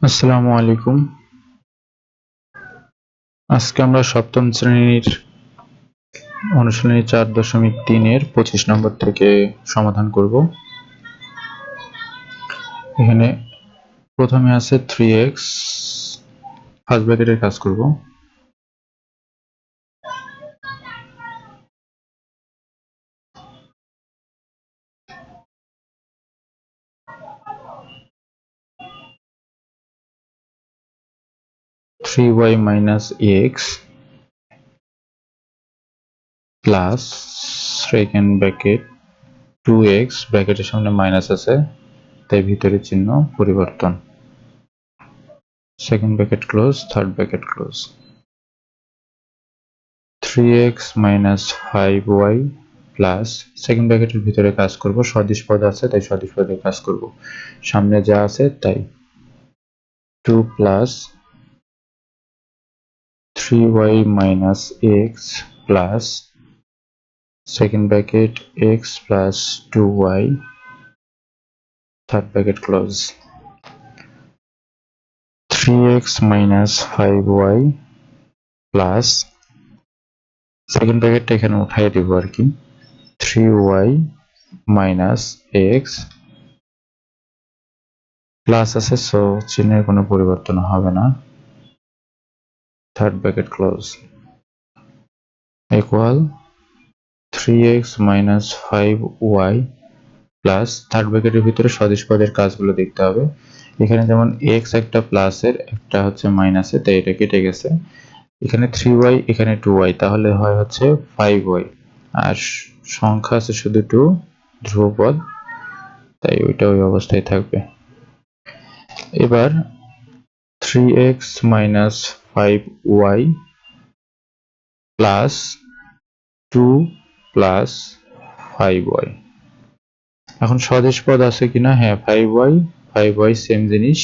আসসালামু আলাইকুম। আজকে আমরা সপ্তম শ্রেণীর অনুশীলনী 4.3 এর 25 নম্বর থেকে সমাধান করব। এখানে প্রথমে আছে 3x, ফার্স্ট ব্র্যাকেটের কাজ করব। 3y minus x plus second bracket 2x, ব্র্যাকেটের সামনে মাইনাস আছে তাই ভিতরে চিহ্ন পরিবর্তন, second bracket close, third bracket close. 3x minus 5y plus second ব্র্যাকেটের ভিতরে কাজ করব, সদিশ পদ আছে তাই সদিশ পদে কাজ করব, সামনে যা আছে তাই। 2 plus 3y minus x plus second bracket x plus 2y, third bracket close. 3x minus 5y plus second ব্র্যাকেটটা এখানে উঠাই দেব আর কি, 3y minus x প্লাস আছে সো চিহ্নের কোনো পরিবর্তন হবে না, third bracket close, equal 3x minus 5y plus third ব্র্যাকেটের ভিতরে সদিশ পদের কাজগুলো দেখতে হবে। এখানে যেমন x একটা প্লাসের একটা হচ্ছে মাইনাসের তাই এটা কেটে গেছে, এখানে 3y এখানে 2y তাহলে হয় হচ্ছে 5y, আর সংখ্যা আছে শুধু 2, ধ্রুবপদ তাই ওইটা ওই অবস্থায় থাকবে। এবার 3x minus 5y plus 2 plus 5y, এখন সদিশ পদ আছে কিনা, হ্যাঁ 5y সেম জিনিস,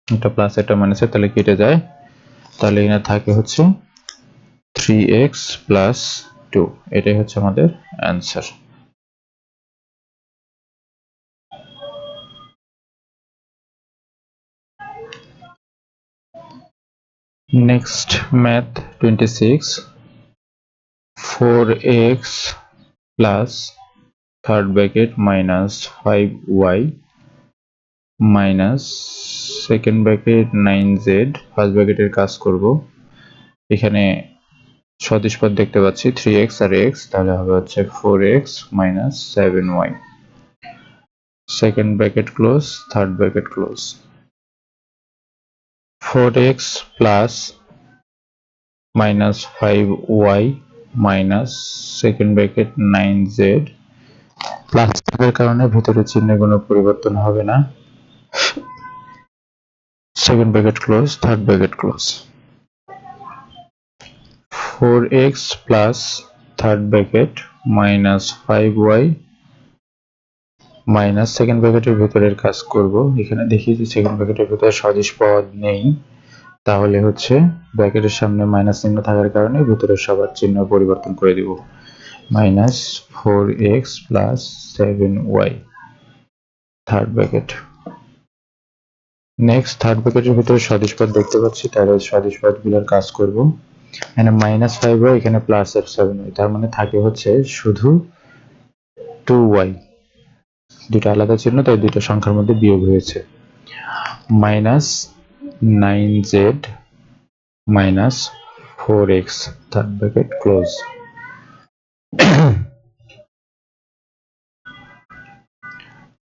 একটা প্লাস একটা মাইনাস তাহলে কেটে যায়, তাহলে এখানে থাকে হচ্ছে 3x প্লাস 2, এটাই হচ্ছে আমাদের answer. Next math 26, 4x plus third bracket minus 5y minus second bracket 9z, first ব্র্যাকেটের কাজ করব। এখানে সদিশ পদ দেখতে পাচ্ছি 3x আর x, তাহলে হবে হচ্ছে 4x minus 7y, second bracket close, third bracket close. 4x plus minus 5y minus second bracket 9z, plus থাকার কারণে ভিতরে চিহ্নে কোনো পরিবর্তন হবে না, second bracket close, third bracket close. 4x plus third bracket minus 5y minus second ব্র্যাকেটের ভিতরের কাজ করব। এখানে দেখি যে সেকেন্ড ব্র্যাকেটের ভিতরে সদিশ পদ নেই, তাহলে হচ্ছে ব্র্যাকেটের সামনে মাইনাস চিহ্ন থাকার কারণে ভিতরের সবার চিহ্ন পরিবর্তন করে দিব, minus 4x plus 7y, third bracket. Next third ব্র্যাকেটের ভিতরে সদিশ পদ দেখতে পাচ্ছি, তাহলে সদিশ পদগুলোর কাজ করব। এখানে মাইনাস 5y, এখানে প্লাস 7y, তার মানে থাকে হচ্ছে শুধু 2y, দুটো আলাদা চিহ্ন তাই দুটো সংখ্যার মধ্যে বিয়োগ হয়েছে, minus 9z minus 4x, third bracket close.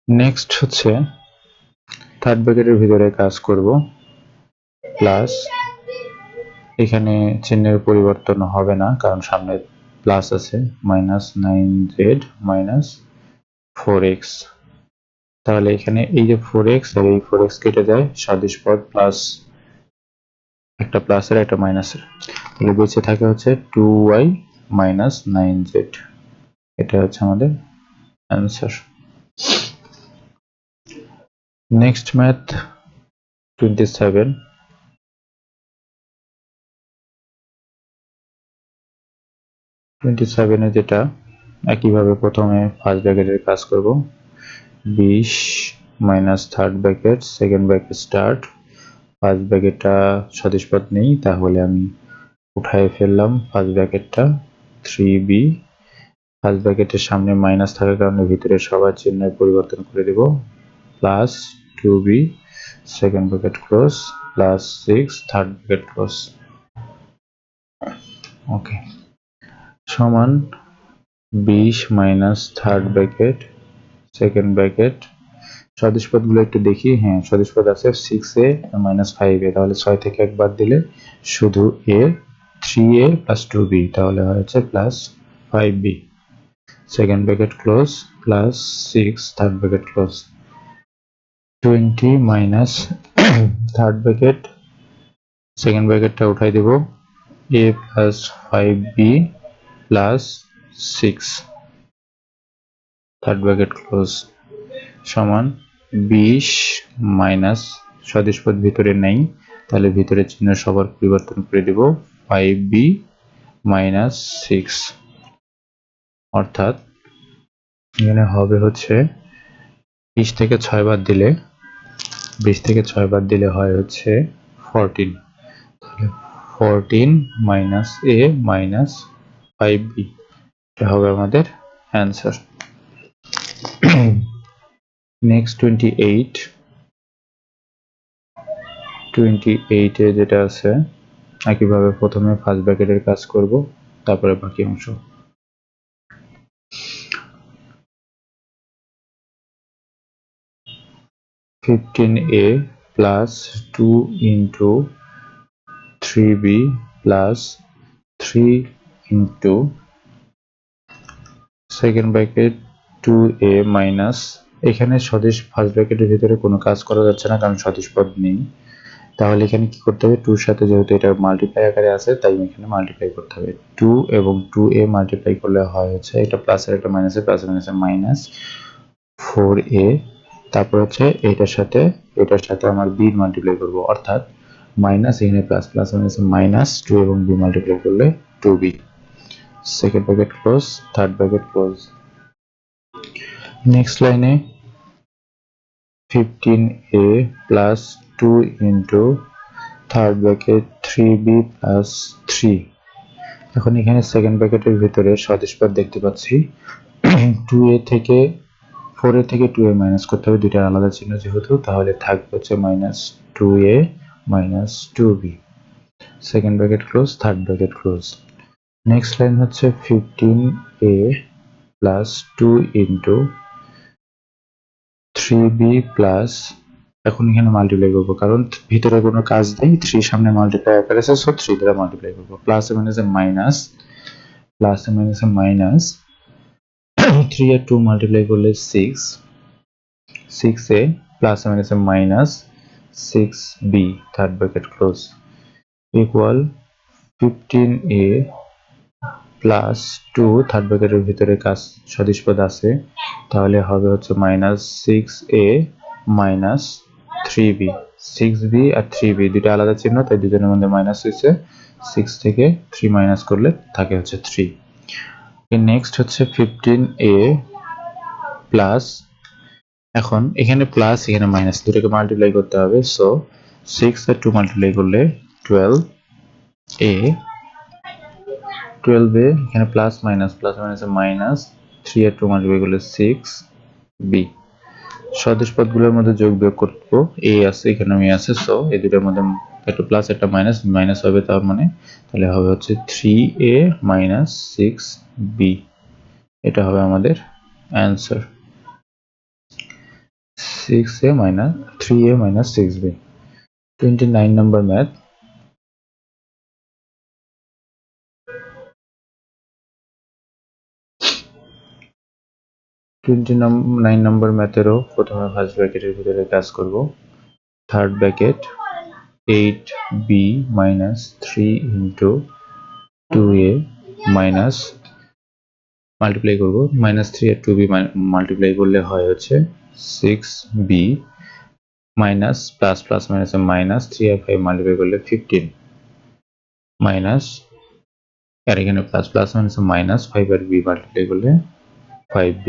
Next হচ্ছে থার্ড ব্র্যাকেটের ভিতরে কাজ করব, প্লাস এখানে চিহ্নের পরিবর্তন হবে না কারণ সামনে প্লাস আছে, মাইনাস 9z মাইনাস 4x, তাহলে এখানে এই যে 4x আর এই 4x কেটে যায়, সদিশ পদ প্লাস একটা প্লাসের একটা মাইনাসের, তাহলে বেঁচে থাকে হচ্ছে 2y মাইনাস 9z, এটা হচ্ছে আমাদের অ্যান্সার। নেক্সট ম্যাথ 27, 27 এ যেটা একইভাবে প্রথমে ফার্স্ট ব্র্যাকেটের কাজ করব, 20 minus third bracket second bracket start. First ব্র্যাকেটটা সদিশপদ নেই, তাহলে আমি উঠায় ফেললাম ফার্স্ট ব্র্যাকেটটা, 3b। ফার্স্ট ব্র্যাকেটের সামনে মাইনাস থাকার কারণে ভিতরে সবার চিহ্ন পরিবর্তন করে দেব, plus 2b second bracket close plus 6 third bracket close. Okay, সমান 20 minus third bracket second bracket. সদিশপদগুলো একটু দেখি, হ্যাঁ সদিশপদ আছে 6a মাইনাস 5a, তাহলে 6 থেকে একবার দিলে শুধু a, 3a প্লাস 2b, তাহলে হয়েছে plus 5b second bracket close plus 6 third bracket close. 20 minus third bracket second ব্র্যাকেটটা উঠাই দেব, a plus 5b plus 6 third bracket close সমান 20 মাইনাস সদিশপদ ভিতরে নেই, তাহলে ভিতরে চিহ্ন সবার পরিবর্তন করে দেব, 5b মাইনাস 6, অর্থাৎ এখানে হবে হচ্ছে 20 থেকে 6 বাদ দিলে 20 থেকে 6 বাদ দিলে হয় হচ্ছে 14, তাহলে 14 মাইনাস a মাইনাস 5b, এটা হবে আমাদের অ্যান্সার। নেক্সট 28 এ যেটা আছে, একইভাবে প্রথমে ফার্স্ট ব্র্যাকেটের কাজ করব, তারপরে বাকি অংশ। 15a plus 2 into 3b plus 3 into second bracket 2a minus, এখানে সদিশ ফার্স্ট ব্র্যাকেটের ভিতরে কোনো কাজ করা যাচ্ছে না কারণ সদিশপদ নেই, তাহলে এখানে কি করতে হবে, 2 এর সাথে যেহেতু এটা মাল্টিপ্লাই আকারে আছে তাই এখানে মাল্টিপ্লাই করতে হবে, 2 এবং 2a মাল্টিপ্লাই করলে হয় হচ্ছে এটা প্লাসের একটা মাইনাসে প্লাস মাইনাসে মাইনাস 4a, তারপর হচ্ছে এটার সাথে আমার b মাল্টিপ্লাই করব, অর্থাৎ মাইনাস এখানে প্লাস প্লাস মাইনাসে মাইনাস 2 এবং b মাল্টিপ্লাই করলে 2b second bracket close third bracket close. Next লাইনে 15a plus 2 into third bracket 3b plus 3। এখন এখানে সেকেন্ড ব্র্যাকেটের ভিতরে সদিশপদ দেখতে পাচ্ছি, 2a থেকে 4a থেকে 2a মাইনাস করতে হবে, দুইটার আলাদা চিহ্ন যেহেতু, তাহলে থাকবে হচ্ছে minus 2a minus 2b second bracket close third bracket close. Next line হচ্ছে 15a plus 2 into 3b plus, এখন এখানে মাল্টিপ্লাই করবো কারণ ভিতরে কোনো কাজ নেই, 3 সামনে মাল্টিপ্লাই আকারে আছে, সো 3 দ্বারা মাল্টিপ্লাই করবো, প্লাস মাইনাসে মাইনাস প্লাস মাইনাসে মাইনাস 3 আর 2 মাল্টিপ্লাই করলে 6, 6a প্লাস মাইনাসে minus 6b third bracket close equal 15a plus 2 third ব্র্যাকেটের ভিতরে কাজ সদিশপদ আছে, তাহলে হবে হচ্ছে minus 6a minus 3b, 6b আর 3b দুটো আলাদা চিহ্ন তাই দুজনের মধ্যে মাইনাস হয়েছে, 6 থেকে 3 মাইনাস করলে থাকে হচ্ছে 3। নেক্সট হচ্ছে 15a প্লাস, এখন এখানে প্লাস এখানে মাইনাস দুটোকে মাল্টিপ্লাই করতে হবে, সো 6 আর 2 মাল্টিপ্লাই করলে 12a, 12a এখানে প্লাস মাইনাসে মাইনাস 3 আর 2 মাল্টিপ্লাই করলে 6b। সদিশপদগুলোর মধ্যে যোগ বিয়োগ করব, a আছে এখানে আমি আছে, সো এই দুটোর মধ্যে একটা প্লাস একটা মাইনাস মাইনাস হবে, তার মানে তাহলে হবে হচ্ছে 3a মাইনাস 6b, এটা হবে আমাদের answer, 6a minus 3a minus 6b। 29 নম্বর ম্যাথ। 29 নম্বর ম্যাথেরও প্রথমে ফার্স্ট ব্র্যাকেটের ভিতরে কাজ করব, third bracket 8b minus 3 into 2a minus multiply করব, মাইনাস 3 আর 2b মাল্টিপ্লাই করলে হয় হচ্ছে 6b মাইনাস প্লাস প্লাস মাইনাসে মাইনাস 3 আর 5 মাল্টিপ্লাই করলে 15 মাইনাস আর এখানে প্লাস প্লাস মাইনাস মাইনাস 5 আর বি মাল্টিপ্লাই করলে 5b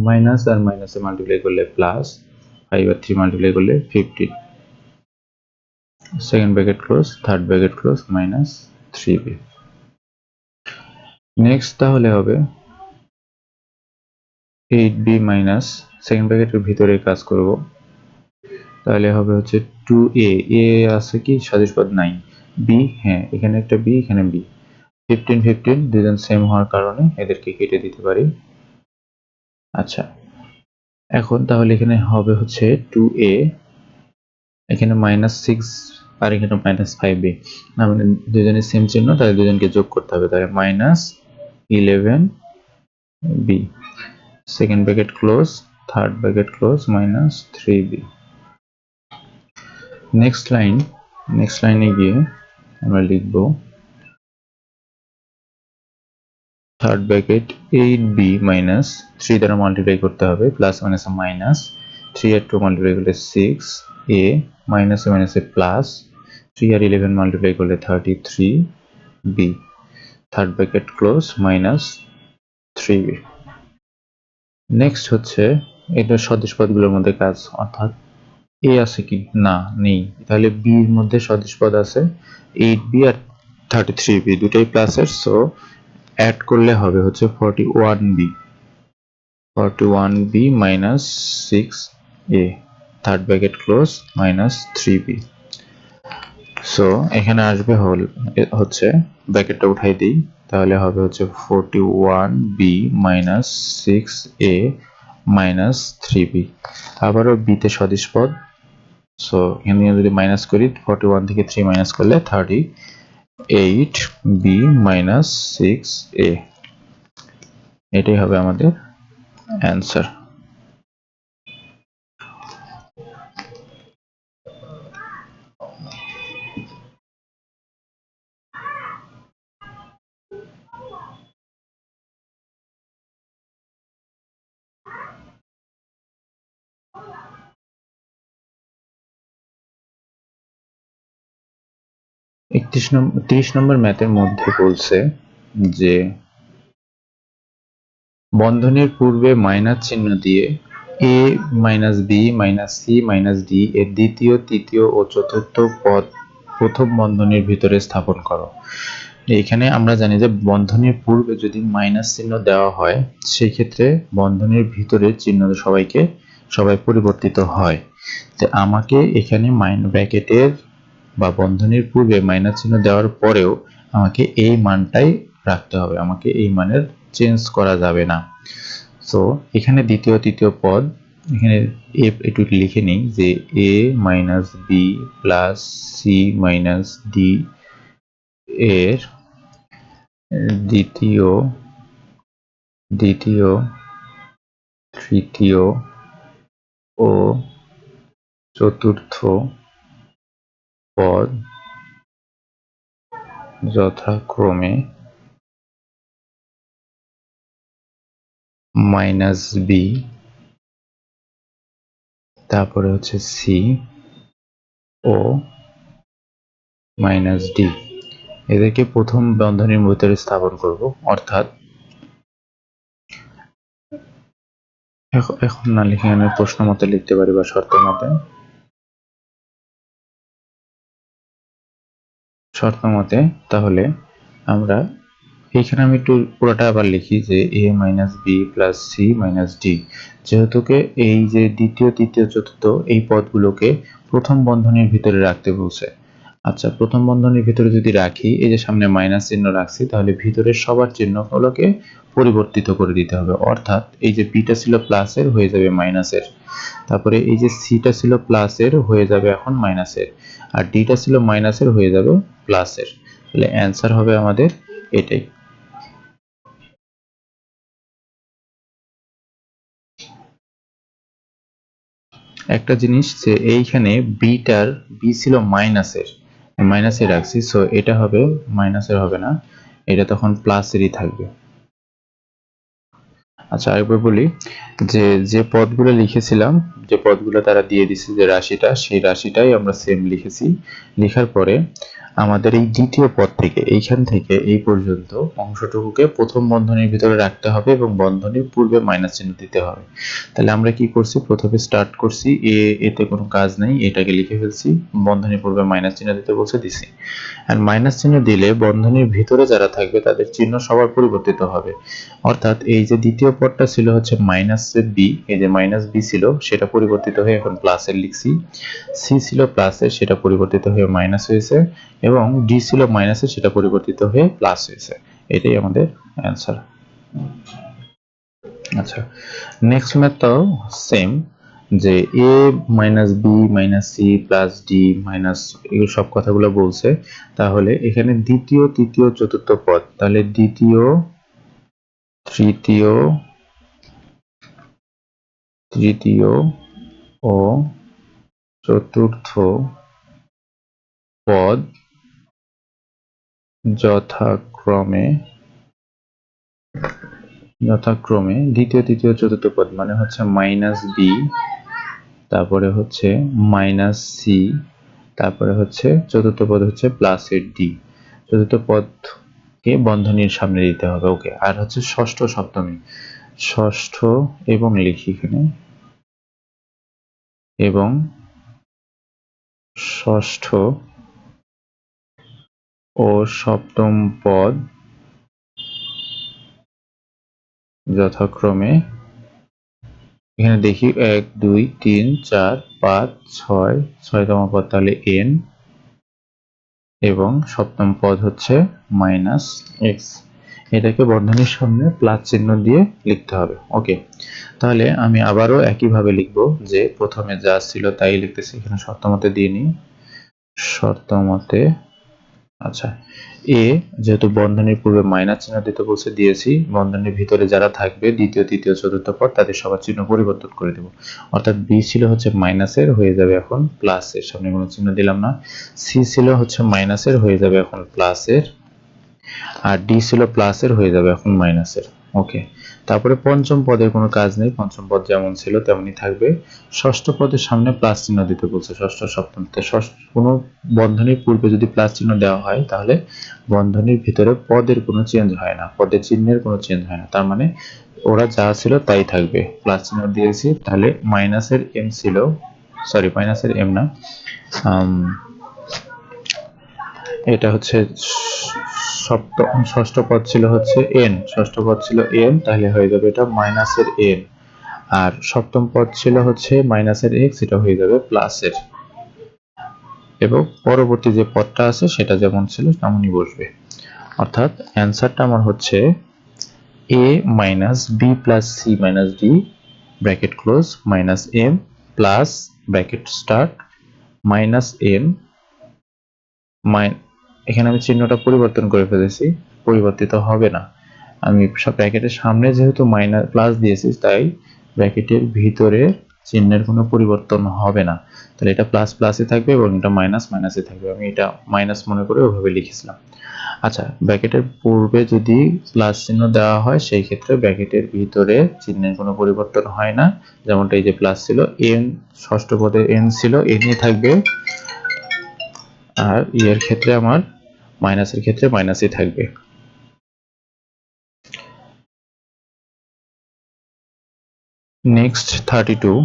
মাইনাস আর মাইনাসে মাল্টিপ্লাই করলে প্লাস 5 আর 3 মাল্টিপ্লাই করলে 15 second bracket close third bracket close minus 3b next তাহলে হবে 8b মাইনাস সেকেন্ড ব্র্যাকেটের ভিতরে কাজ করব তাহলে হবে হচ্ছে 2a এ আছে কি সদিশ পদ নাই b হ্যাঁ এখানে একটা b এখানে b 15 15 দুজন সেম হওয়ার কারণে এদেরকে কেটে দিতে পারি আচ্ছা এখন তাহলে এখানে হবে হচ্ছে 2a এখানে -6 আর এখানে -5b না মানে দুজনের সেম চিহ্ন তাহলে দুজনকে যোগ করতে হবে তাহলে -11b second bracket close third bracket close -3b next লাইনে গিয়ে আমরা লিখব থার্ড ব্র্যাকেট 8b মাইনাস 3 দ্বারা মাল্টিপ্লাই করতে হবে প্লাস মাইনাস মাইনাস 3 আর 2 মাল্টিপ্লাই করলে 6a মাইনাস মাইনাসে প্লাস 3 আর 11 মাল্টিপ্লাই করলে 33b third bracket close -3b next হচ্ছে এটা সদিশ পদগুলোর মধ্যে কাজ অর্থাৎ a আছে কি না নেই তাহলে b এর মধ্যে সদিশ পদ আছে 8b আর 33b দুটোই প্লাসের সো অ্যাড করলে হবে হচ্ছে 41b minus 6a third bracket close -3b so এখানে আসবে হচ্ছে ব্র্যাকেটটা উঠাই দিই তাহলে হবে হচ্ছে 41b minus 6a minus 3b আবারও b তে সদিশ পদ সো এখানে যদি মাইনাস করি 41 থেকে 3 মাইনাস করলে 38b minus 6a এটাই হবে আমাদের অ্যান্সার একত্রিশ নম্বর 30 নম্বর ম্যাথের মধ্যে বলছে যে বন্ধনীর পূর্বে মাইনাস চিহ্ন দিয়ে a minus b minus c minus d এর দ্বিতীয় তৃতীয় ও চতুর্থ পদ প্রথম বন্ধনীর ভিতরে স্থাপন করো এখানে আমরা জানি যে বন্ধনীর পূর্বে যদি মাইনাস চিহ্ন দেওয়া হয় সেই ক্ষেত্রে বন্ধনীর ভিতরে চিহ্ন সবাই পরিবর্তিত হয় তো আমাকে এখানে ব্র্যাকেটের বা বন্ধনীর পূর্বে মাইনাস চিহ্ন দেওয়ার পরেও আমাকে এই মানটাই রাখতে হবে আমাকে এই মানের চেঞ্জ করা যাবে না সো এখানে দ্বিতীয় তৃতীয় পদ এখানে একটু লিখে নিই যে a minus b plus c minus d এর দ্বিতীয় তৃতীয় ও চতুর্থ পদ যথাক্রমে মাইনাস বি তারপরে হচ্ছে সি ও মাইনাস ডি এদেরকে প্রথম বন্ধনীর ভিতরে স্থাপন করব অর্থাৎ এখন না লিখে আমি প্রশ্ন মতে লিখতে পারি বা শর্ত মতে তাহলে আমরা এখানে আমি একটু পুরোটা আবার লিখি যে a minus B plus C minus D যেহেতুকে এই যে দ্বিতীয় তৃতীয় চতুর্থ এই পদগুলোকে প্রথম বন্ধনীর ভিতরে রাখতে বলছে আচ্ছা প্রথম বন্ধনীর ভিতরে যদি রাখি এই যে সামনে মাইনাস চিহ্ন রাখছি তাহলে ভিতরের সবার চিহ্নগুলোকে পরিবর্তিত করে দিতে হবে অর্থাৎ এই যে বিটা ছিল প্লাসের হয়ে যাবে মাইনাসের তারপরে এই যে সিটা ছিল প্লাসের হয়ে যাবে এখন মাইনাসের আর ডিটা ছিল মাইনাসের হয়ে যাবে প্লাসের তাহলে অ্যান্সার হবে আমাদের এটাই একটা জিনিস যে এইখানে বি ছিল মাইনাসে রাখছি সো এটা হবে মাইনাসের হবে না এটা তখন প্লাসেরই থাকবে আচ্ছা আরেকবার বলি যে পদগুলো লিখেছিলাম যে পদগুলো তারা দিয়ে দিছে যে রাশিটা সেই রাশিটাই আমরা সেম লিখেছি লেখার পরে আমাদের এই দ্বিতীয় পদ থেকে এইখান থেকে এই পর্যন্ত অংশটুকুকে প্রথম বন্ধনীর ভিতরে রাখতে হবে এবং বন্ধনীর পূর্বে মাইনাস চিহ্ন দিতে হবে। তাহলে আমরা কি করছি, প্রথমে স্টার্ট করছি এতে কোনো কাজ নেই, এটাকে লিখে ফেলছি, বন্ধনীর পূর্বে মাইনাস চিহ্ন দিতে বলছে, দিছি। আর মাইনাস চিহ্ন দিলে বন্ধনীর ভিতরে যারা থাকবে তাদের চিহ্ন সবার পরিবর্তিত হবে। অর্থাৎ এই যে দ্বিতীয় পদটা ছিল হচ্ছে মাইনাসের বি, এই যে মাইনাস বি ছিল সেটা পরিবর্তিত হয়ে এখন প্লাসের লিখছি, সি ছিল প্লাসের সেটা পরিবর্তিত হয়ে মাইনাস হয়েছে, এবং ডি ছিল মাইনাসের সেটা পরিবর্তিত হয়ে প্লাস হয়েছে। এটাই আমাদের অ্যান্সার। আচ্ছা, নেক্সট ম্যাথটাও সেম, যে A minus B minus C plus D minus এই সব কথাগুলো বলছে। তাহলে এখানে দ্বিতীয় তৃতীয় চতুর্থ পদ, তাহলে দ্বিতীয় তৃতীয় তৃতীয় ও চতুর্থ পদ যথাক্রমে দ্বিতীয় তৃতীয় চতুর্থ পদ মানে হচ্ছে মাইনাস বি, তারপরে হচ্ছে মাইনাস সি, তারপরে হচ্ছে চতুর্থ পদ হচ্ছে প্লাস এর ডি। চতুর্থ পদকে বন্ধনীর সামনে দিতে হবে, ওকে। আর হচ্ছে ষষ্ঠ সপ্তমী, ষষ্ঠ এবং লিখি এখানে, এবং ষষ্ঠ ও সপ্তম পদ যথাক্রমে, এখানে দেখি 1 2 3 4 5 6, ছয়তম পদ তাহলে n, এবং সপ্তম পদ হচ্ছে মাইনাস এক্স। এটাকে বন্ধনীর সামনে প্লাস চিহ্ন দিয়ে লিখতে হবে, ওকে। তাহলে আমি আবারও একইভাবে লিখব, যে প্রথমে যা ছিল তাই লিখতেছি, এখানে শর্তমতে দিয়ে নিই, শর্তমতে। আচ্ছা, এ যেহেতু বন্ধনীর পূর্বে মাইনাস চিহ্ন দিতে বলছে দিয়েছি, বন্ধনীর ভিতরে যারা থাকবে দ্বিতীয় তৃতীয় চতুর্থ পদ তাদের সবার চিহ্ন পরিবর্তন করে দেব। অর্থাৎ বি ছিল হচ্ছে মাইনাসের, হয়ে যাবে এখন প্লাসের, সামনে কোনো চিহ্ন দিলাম না। সি ছিল হচ্ছে মাইনাসের, হয়ে যাবে এখন প্লাসের। আর ডি ছিল প্লাসের, হয়ে যাবে এখন মাইনাসের, ওকে। তারপরে পঞ্চম পদের কোনো কাজ নেই, পঞ্চম পদ যেমন ছিল তেমনই থাকবে। ষষ্ঠ পদের সামনে প্লাস চিহ্ন দিতে বলছে, ষষ্ঠ সপ্তম, কোনো বন্ধনীর পূর্বে যদি প্লাস চিহ্ন দেওয়া হয় তাহলে বন্ধনীর ভিতরে পদের কোনো চেঞ্জ হয় না, পদের চিহ্নের কোনো চেঞ্জ হয় না, তার মানে ওরা যা ছিল তাই থাকবে। প্লাস চিহ্ন দিয়েছি, তাহলে মাইনাসের এম ছিল, সরি মাইনাসের এম না, এটা হচ্ছে ষষ্ঠ পদ ছিল হচ্ছে এন, ষষ্ঠ পদ ছিল এন, তাহলে হয়ে যাবে এটা মাইনাসের এন। আর সপ্তম পদ ছিল হচ্ছে মাইনাসের এক্স, এটা হয়ে যাবে প্লাসের, এবং পরবর্তী যে পদটা আছে সেটা যেমন ছিল তেমনই বসবে। অর্থাৎ অ্যান্সারটা আমার হচ্ছে A minus B plus C minus D bracket close minus M plus bracket start minus N, এখানে আমি চিহ্নটা পরিবর্তন করে ফেলেছি, পরিবর্তিত হবে না। আমি সব ব্র্যাকেটের সামনে যেহেতু মাইনাস প্লাস দিয়েছি তাই ব্র্যাকেটের ভিতরে চিহ্নের কোনো পরিবর্তন হবে না, তাহলে এটা প্লাস প্লাসে থাকবে এবং এটা মাইনাস মাইনাসে থাকবে। আমি এটা মাইনাস মনে করে ওইভাবে লিখেছিলাম। আচ্ছা, ব্র্যাকেটের পূর্বে যদি প্লাস চিহ্ন দেওয়া হয় সেই ক্ষেত্রে ব্র্যাকেটের ভিতরে চিহ্নের কোনো পরিবর্তন হয় না, যেমনটা এই যে প্লাস ছিল, এন ষষ্ঠ পদে এন ছিল, এনই থাকবে। আর এর ক্ষেত্রে আমার মাইনাসের ক্ষেত্রে মাইনাসই থাকবে। নেক্সট 32,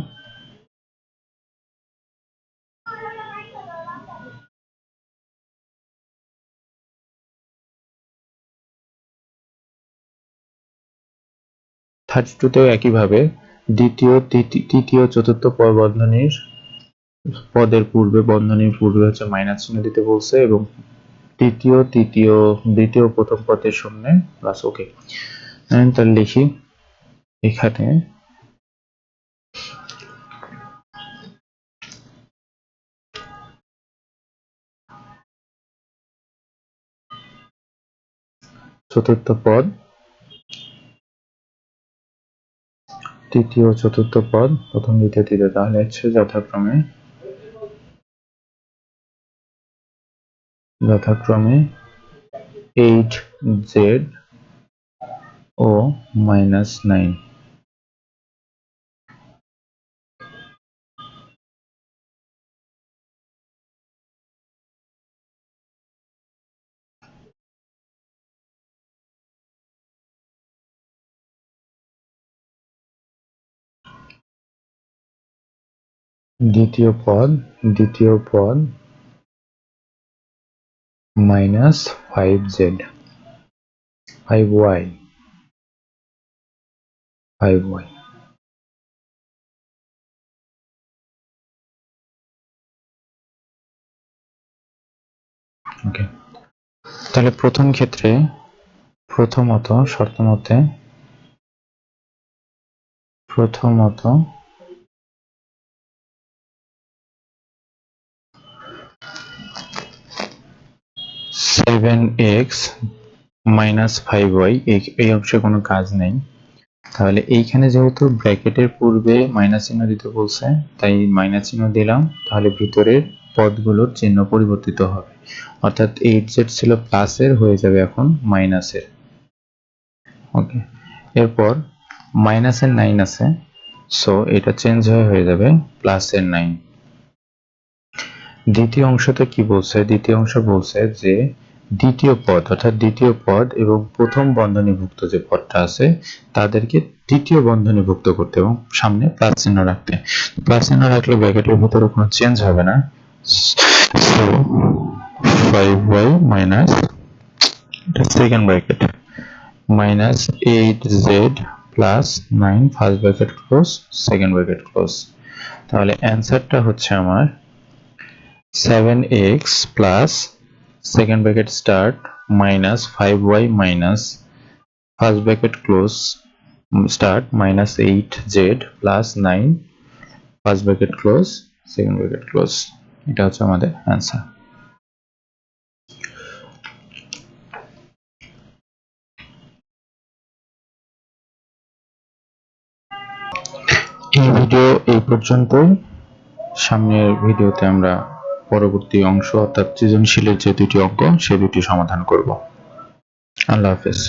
তেও একইভাবে দ্বিতীয় তৃতীয় চতুর্থ বন্ধনীর পদের পূর্বে, বন্ধনীর পূর্বে হচ্ছে মাইনাস চিহ্ন দিতে বলছে, এবং তৃতীয় তৃতীয় দ্বিতীয় প্রথম পদের সামনে প্লাস, ওকে। তাহলে লিখি এখানে চতুর্থ পদ, তৃতীয় চতুর্থ পদ, প্রথম দ্বিতীয় তৃতীয়, তাহলে হচ্ছে যথাক্রমে 8z ও -9। দ্বিতীয় পদ মাইনাস 5z 5y ওকে। তাহলে প্রথম ক্ষেত্রে প্রথমত শর্তমতে 7x মাইনাস 5y এই অংশে কোনো কাজ নেই। তাহলে এইখানে যেহেতু ব্র্যাকেটের পূর্বে মাইনাস চিহ্ন দিতে বলছে তাই মাইনাস চিহ্ন দিলাম। তাহলে ভিতরের পদগুলোর চিহ্ন পরিবর্তিত হবে, অর্থাৎ 8z ছিল প্লাসের হয়ে যাবে এখন মাইনাসের। ওকে, এরপর মাইনাসের 9 আছে, সো এটা চেঞ্জ হয়ে যাবে প্লাসের 9। দ্বিতীয় অংশতে কি বলছে? দ্বিতীয় অংশ বলছে যে দ্বিতীয় পদ অর্থাৎ দ্বিতীয় পদ এবং প্রথম বন্ধনীভুক্ত যে পদটা আছে তাদেরকে তৃতীয় বন্ধনীভুক্ত করতে এবং সামনে প্লাস চিহ্ন রাখতে। প্লাস চিহ্ন রাখলে ব্র্যাকেটের ভিতরে কোনো চেঞ্জ হবে না। So 5y minus second bracket minus 8z plus 9 first bracket close second bracket close. তাহলে অ্যান্সারটা হচ্ছে আমার 7x plus second bracket start minus 5y minus first bracket close start minus 8z plus 9 first bracket close second bracket close. এটা হচ্ছে আমাদের answer. এই video এই পর্যন্তই। সামনের ভিডিওতে আমরা পরবর্তী অংশ অর্থাৎ সৃজনশীলের যে দুটি অঙ্ক সে দুটি সমাধান করব। আল্লাহ হাফেজ।